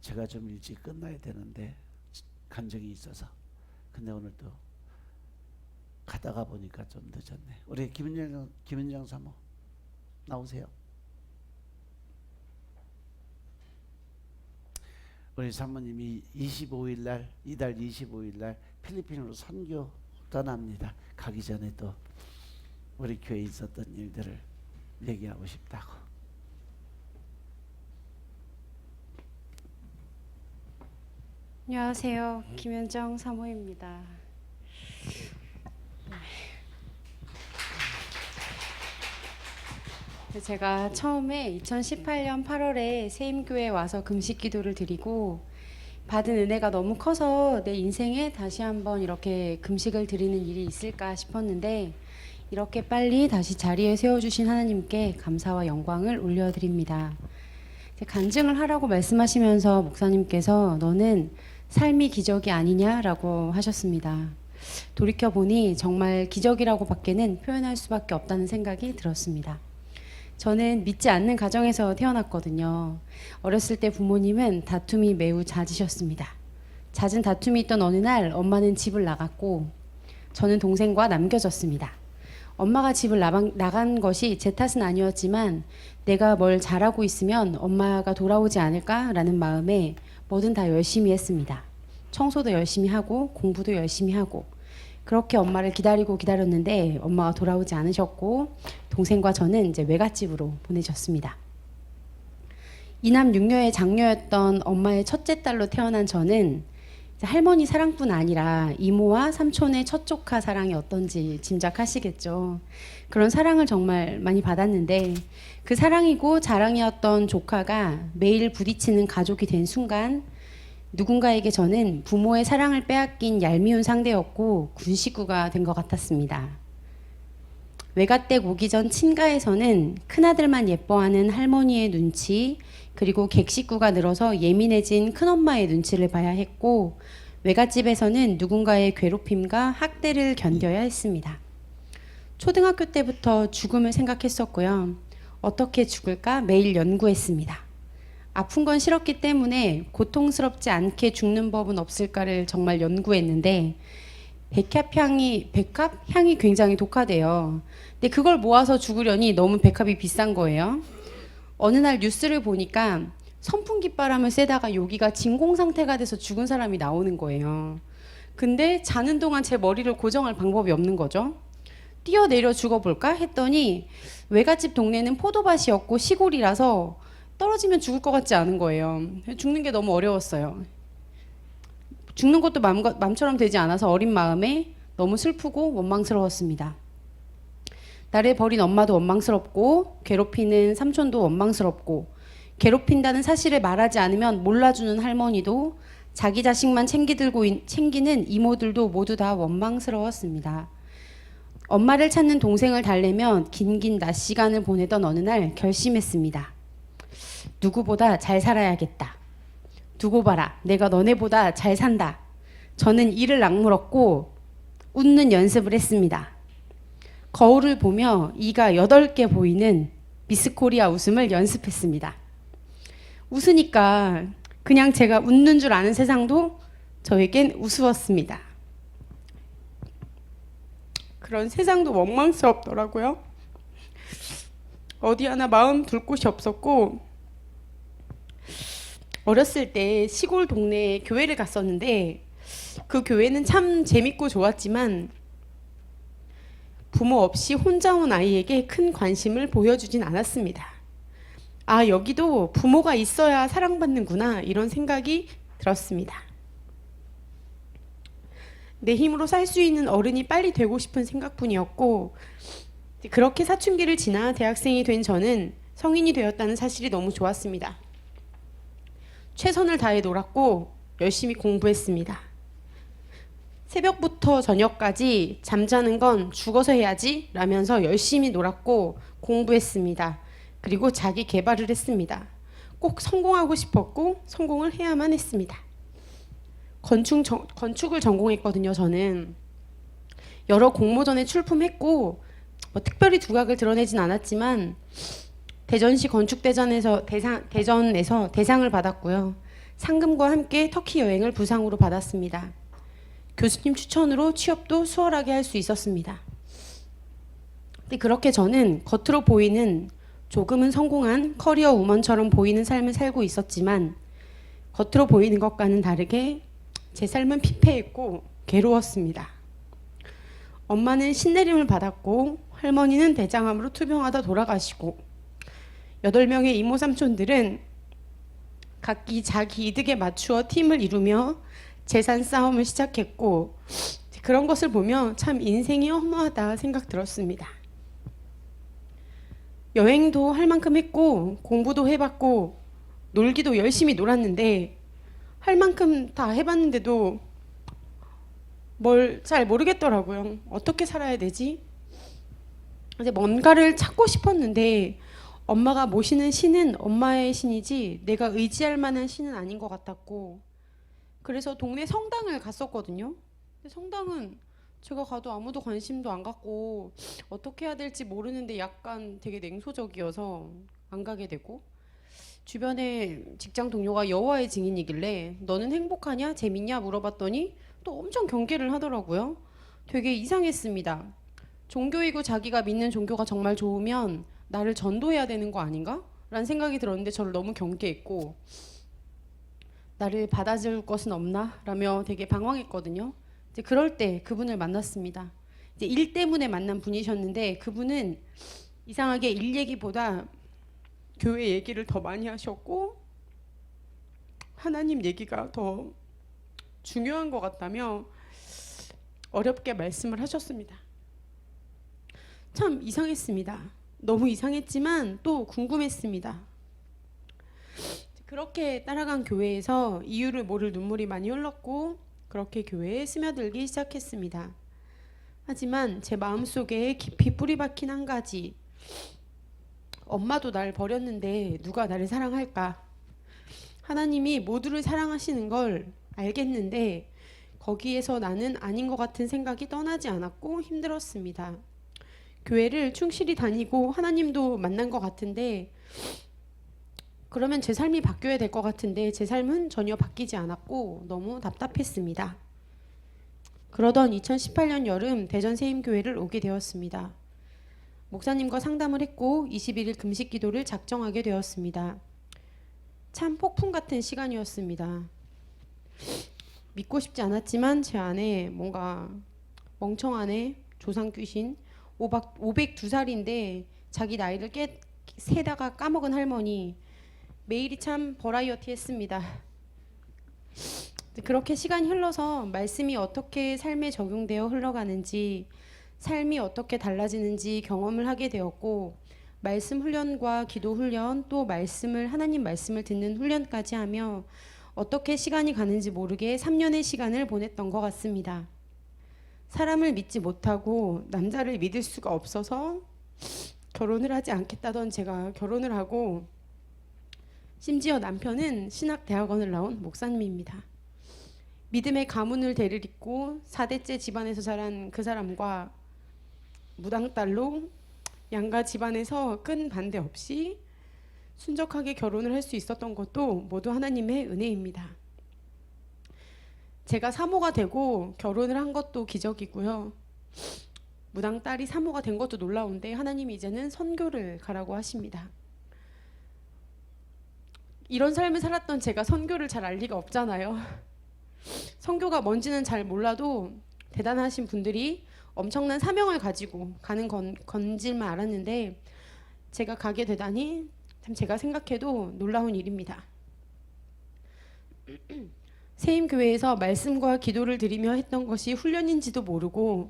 제가 좀 일찍 끝나야 되는데 감정이 있어서. 근데 오늘 또 가다가 보니까 좀 늦었네. 우리 김은정 사모 나오세요. 우리 사모님이 25일 날, 이달 25일 날 필리핀으로 선교 떠납니다. 가기 전에 또 우리 교회에 있었던 일들을 얘기하고 싶다고. 안녕하세요. 김현정 사모입니다. 제가 처음에 2018년 8월에 세임교회에 와서 금식 기도를 드리고 받은 은혜가 너무 커서 내 인생에 다시 한번 이렇게 금식을 드리는 일이 있을까 싶었는데 이렇게 빨리 다시 자리에 세워주신 하나님께 감사와 영광을 올려드립니다. 간증을 하라고 말씀하시면서 목사님께서 너는 삶이 기적이 아니냐라고 하셨습니다. 돌이켜보니 정말 기적이라고 밖에는 표현할 수밖에 없다는 생각이 들었습니다. 저는 믿지 않는 가정에서 태어났거든요. 어렸을 때 부모님은 다툼이 매우 잦으셨습니다. 잦은 다툼이 있던 어느 날 엄마는 집을 나갔고 저는 동생과 남겨졌습니다. 엄마가 집을 나간 것이 제 탓은 아니었지만 내가 뭘 잘하고 있으면 엄마가 돌아오지 않을까라는 마음에 뭐든 다 열심히 했습니다. 청소도 열심히 하고 공부도 열심히 하고 그렇게 엄마를 기다렸는데 엄마가 돌아오지 않으셨고 동생과 저는 이제 외갓집으로 보내졌습니다. 이남 육녀의 장녀였던 엄마의 첫째 딸로 태어난 저는 할머니 사랑뿐 아니라 이모와 삼촌의 첫 조카 사랑이 어떤지 짐작하시겠죠. 그런 사랑을 정말 많이 받았는데 그 사랑이고 자랑이었던 조카가 매일 부딪히는 가족이 된 순간 누군가에게 저는 부모의 사랑을 빼앗긴 얄미운 상대였고 군식구가 된 것 같았습니다. 외갓댁 오기 전 친가에서는 큰아들만 예뻐하는 할머니의 눈치 그리고 객식구가 늘어서 예민해진 큰엄마의 눈치를 봐야 했고 외갓집에서는 누군가의 괴롭힘과 학대를 견뎌야 했습니다. 초등학교 때부터 죽음을 생각했었고요. 어떻게 죽을까 매일 연구했습니다. 아픈 건 싫었기 때문에 고통스럽지 않게 죽는 법은 없을까를 정말 연구했는데 백합 향이 굉장히 독하대요. 근데 그걸 모아서 죽으려니 너무 백합이 비싼 거예요. 어느 날 뉴스를 보니까 선풍기 바람을 쐬다가 여기가 진공 상태가 돼서 죽은 사람이 나오는 거예요. 근데 자는 동안 제 머리를 고정할 방법이 없는 거죠. 뛰어내려 죽어볼까 했더니 외갓집 동네는 포도밭이었고 시골이라서 떨어지면 죽을 것 같지 않은 거예요. 죽는 게 너무 어려웠어요. 죽는 것도 맘처럼 되지 않아서 어린 마음에 너무 슬프고 원망스러웠습니다. 나를 버린 엄마도 원망스럽고 괴롭히는 삼촌도 원망스럽고 괴롭힌다는 사실을 말하지 않으면 몰라주는 할머니도 자기 자식만 챙기는 이모들도 모두 다 원망스러웠습니다. 엄마를 찾는 동생을 달래며 긴긴 낮 시간을 보내던 어느 날 결심했습니다. 누구보다 잘 살아야겠다. 두고 봐라. 내가 너네보다 잘 산다. 저는 이를 악물었고 웃는 연습을 했습니다. 거울을 보며 이가 8개 보이는 미스 코리아 웃음을 연습했습니다. 웃으니까 그냥 제가 웃는 줄 아는 세상도 저에겐 우스웠습니다. 그런 세상도 원망스럽더라고요. 어디 하나 마음 둘 곳이 없었고 어렸을 때 시골 동네에 교회를 갔었는데 그 교회는 참 재밌고 좋았지만 부모 없이 혼자 온 아이에게 큰 관심을 보여주진 않았습니다. 아, 여기도 부모가 있어야 사랑받는구나 이런 생각이 들었습니다. 내 힘으로 살 수 있는 어른이 빨리 되고 싶은 생각뿐이었고 그렇게 사춘기를 지나 대학생이 된 저는 성인이 되었다는 사실이 너무 좋았습니다. 최선을 다해 놀았고 열심히 공부했습니다. 새벽부터 저녁까지 잠자는 건 죽어서 해야지 라면서 열심히 놀았고 공부했습니다. 그리고 자기 개발을 했습니다. 꼭 성공하고 싶었고 성공을 해야만 했습니다. 건축을 전공했거든요. 저는 여러 공모전에 출품했고 특별히 두각을 드러내진 않았지만 대전시 건축대전에서 대상을 받았고요. 상금과 함께 터키 여행을 부상으로 받았습니다. 교수님 추천으로 취업도 수월하게 할 수 있었습니다. 근데 그렇게 저는 겉으로 보이는 조금은 성공한 커리어 우먼처럼 보이는 삶을 살고 있었지만 겉으로 보이는 것과는 다르게 제 삶은 피폐했고 괴로웠습니다. 엄마는 신내림을 받았고 할머니는 대장암으로 투병하다 돌아가시고 8명의 이모 삼촌들은 각기 자기 이득에 맞추어 팀을 이루며 재산 싸움을 시작했고 그런 것을 보며 참 인생이 허무하다 생각 들었습니다. 여행도 할 만큼 했고 공부도 해봤고 놀기도 열심히 놀았는데 할 만큼 다 해봤는데도 뭘 잘 모르겠더라고요. 어떻게 살아야 되지? 이제 뭔가를 찾고 싶었는데 엄마가 모시는 신은 엄마의 신이지 내가 의지할 만한 신은 아닌 것 같았고 그래서 동네 성당을 갔었거든요. 근데 성당은 제가 가도 아무도 관심도 안 갖고 어떻게 해야 될지 모르는데 약간 되게 냉소적이어서 안 가게 되고 주변에 직장 동료가 여호와의 증인이길래 너는 행복하냐? 재밌냐? 물어봤더니 또 엄청 경계를 하더라고요. 되게 이상했습니다. 종교이고 자기가 믿는 종교가 정말 좋으면 나를 전도해야 되는 거 아닌가? 라는 생각이 들었는데 저를 너무 경계했고 나를 받아줄 것은 없나? 라며 되게 방황했거든요. 이제 그럴 때 그분을 만났습니다. 이제 일 때문에 만난 분이셨는데 그분은 이상하게 일 얘기보다 교회 얘기를 더 많이 하셨고 하나님 얘기가 더 중요한 것 같다며 어렵게 말씀을 하셨습니다. 참 이상했습니다. 너무 이상했지만 또 궁금했습니다. 그렇게 따라간 교회에서 이유를 모를 눈물이 많이 흘렀고 그렇게 교회에 스며들기 시작했습니다. 하지만 제 마음속에 깊이 뿌리 박힌 한 가지 엄마도 날 버렸는데 누가 나를 사랑할까? 하나님이 모두를 사랑하시는 걸 알겠는데 거기에서 나는 아닌 것 같은 생각이 떠나지 않았고 힘들었습니다. 교회를 충실히 다니고 하나님도 만난 것 같은데 그러면 제 삶이 바뀌어야 될 것 같은데 제 삶은 전혀 바뀌지 않았고 너무 답답했습니다. 그러던 2018년 여름 대전 세임교회를 오게 되었습니다. 목사님과 상담을 했고 21일 금식 기도를 작정하게 되었습니다. 참 폭풍 같은 시간이었습니다. 믿고 싶지 않았지만 제 안에 뭔가 멍청한 애, 조상 귀신, 502살인데 자기 나이를 세다가 까먹은 할머니 매일이 참 버라이어티했습니다. 그렇게 시간이 흘러서 말씀이 어떻게 삶에 적용되어 흘러가는지 삶이 어떻게 달라지는지 경험을 하게 되었고 말씀 훈련과 기도 훈련 또 하나님 말씀을 듣는 훈련까지 하며 어떻게 시간이 가는지 모르게 3년의 시간을 보냈던 것 같습니다. 사람을 믿지 못하고 남자를 믿을 수가 없어서 결혼을 하지 않겠다던 제가 결혼을 하고 심지어 남편은 신학대학원을 나온 목사님입니다. 믿음의 가문을 대리잇고 4대째 집안에서 자란 그 사람과 무당딸로 양가 집안에서 끈 반대 없이 순적하게 결혼을 할 수 있었던 것도 모두 하나님의 은혜입니다. 제가 사모가 되고 결혼을 한 것도 기적이고요. 무당딸이 사모가 된 것도 놀라운데 하나님이 이제는 선교를 가라고 하십니다. 이런 삶을 살았던 제가 선교를 잘 알 리가 없잖아요. 선교가 뭔지는 잘 몰라도 대단하신 분들이 엄청난 사명을 가지고 가는 건지만 알았는데 제가 가게 되다니 참 제가 생각해도 놀라운 일입니다. 세임교회에서 말씀과 기도를 드리며 했던 것이 훈련인지도 모르고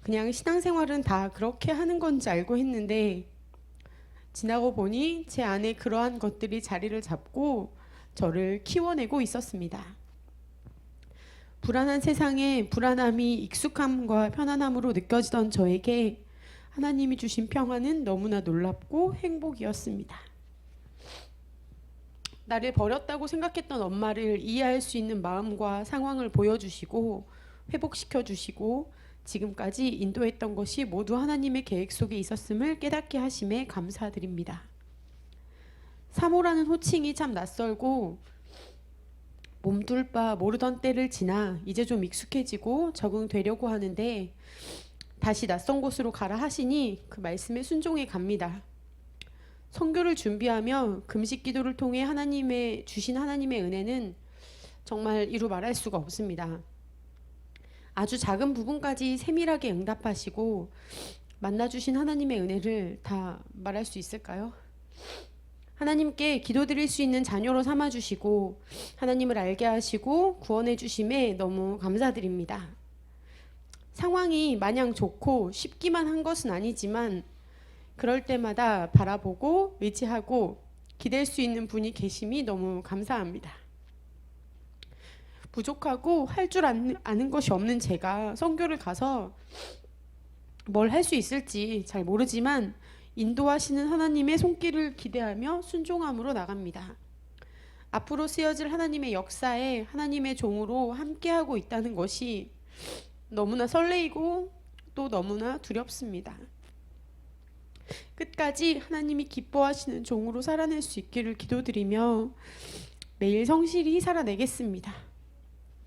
그냥 신앙생활은 다 그렇게 하는 건지 알고 했는데 지나고 보니 제 안에 그러한 것들이 자리를 잡고 저를 키워내고 있었습니다. 불안한 세상에 불안함이 익숙함과 편안함으로 느껴지던 저에게 하나님이 주신 평안은 너무나 놀랍고 행복이었습니다. 나를 버렸다고 생각했던 엄마를 이해할 수 있는 마음과 상황을 보여주시고 회복시켜주시고 지금까지 인도했던 것이 모두 하나님의 계획 속에 있었음을 깨닫게 하심에 감사드립니다. 사모라는 호칭이 참 낯설고 몸둘 바 모르던 때를 지나 이제 좀 익숙해지고 적응되려고 하는데 다시 낯선 곳으로 가라 하시니 그 말씀에 순종해 갑니다. 선교를 준비하며 금식 기도를 통해 하나님의 주신 하나님의 은혜는 정말 이루 말할 수가 없습니다. 아주 작은 부분까지 세밀하게 응답하시고 만나주신 하나님의 은혜를 다 말할 수 있을까요? 하나님께 기도드릴 수 있는 자녀로 삼아주시고 하나님을 알게 하시고 구원해 주심에 너무 감사드립니다. 상황이 마냥 좋고 쉽기만 한 것은 아니지만 그럴 때마다 바라보고 의지하고 기댈 수 있는 분이 계심이 너무 감사합니다. 부족하고 할 줄 아는 것이 없는 제가 선교를 가서 뭘 할 수 있을지 잘 모르지만 인도하시는 하나님의 손길을 기대하며 순종함으로 나갑니다. 앞으로 쓰여질 하나님의 역사에 하나님의 종으로 함께하고 있다는 것이 너무나 설레이고 또 너무나 두렵습니다. 끝까지 하나님이 기뻐하시는 종으로 살아낼 수 있기를 기도드리며 매일 성실히 살아내겠습니다.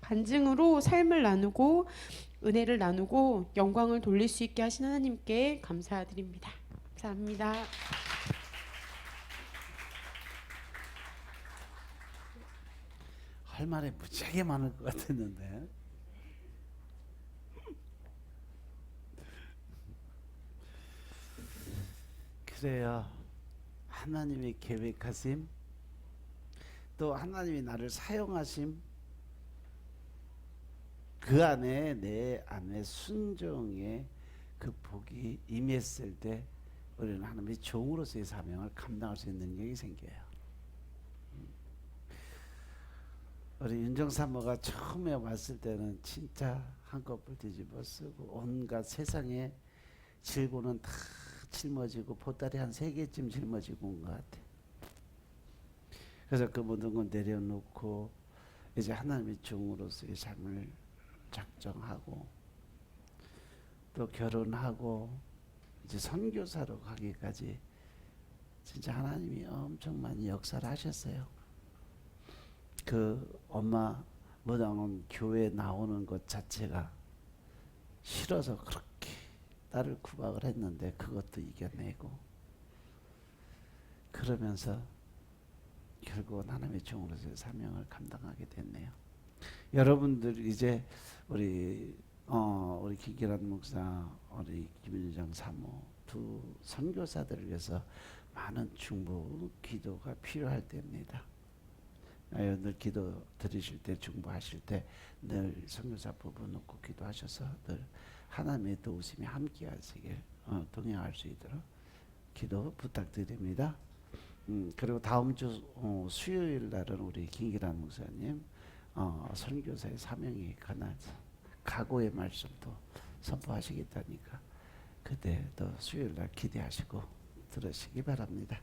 간증으로 삶을 나누고 은혜를 나누고 영광을 돌릴 수 있게 하신 하나님께 감사드립니다. 감사합니다. 할 말이 무지하게 많을 것 같았는데. 그래요. 하나님의 계획하심, 또 하나님이 나를 사용하심, 그 안에 내 안에 순종의 그 복이 임했을 때 우리는 하나님의 종으로서의 사명을 감당할 수 있는 능력이 생겨요. 우리 윤정사모가 처음에 왔을 때는 진짜 한꺼풀 뒤집어 쓰고 온갖 세상의 질고는 다 짊어지고 보따리 한 3개쯤 짊어지고 온 것 같아. 그래서 그 모든 건 내려놓고 이제 하나님의 종으로서의 삶을 작정하고 또 결혼하고 이제 선교사로 가기까지 진짜 하나님이 엄청 많이 역사를 하셨어요. 그 엄마 무당은 교회 나오는 것 자체가 싫어서 그렇게 나를 구박을 했는데 그것도 이겨내고 그러면서 결국은 하나님의 종으로서의 사명을 감당하게 됐네요. 여러분들 이제 우리 김기란 목사, 우리 김윤정 사모 두 선교사들을 위해서 많은 중보, 기도가 필요할 때입니다. 늘 기도 드리실 때, 중보하실 때 늘 선교사 부부 놓고 기도하셔서 늘 하나님의 도우심이 함께 하시길 동행할 수 있도록 기도 부탁드립니다. 그리고 다음 주 수요일 날은 우리 김기란 목사님 선교사의 사명에 관한 각오의 말씀도 선포하시겠다니까 그때 또 수요일 날 기대하시고 들으시기 바랍니다.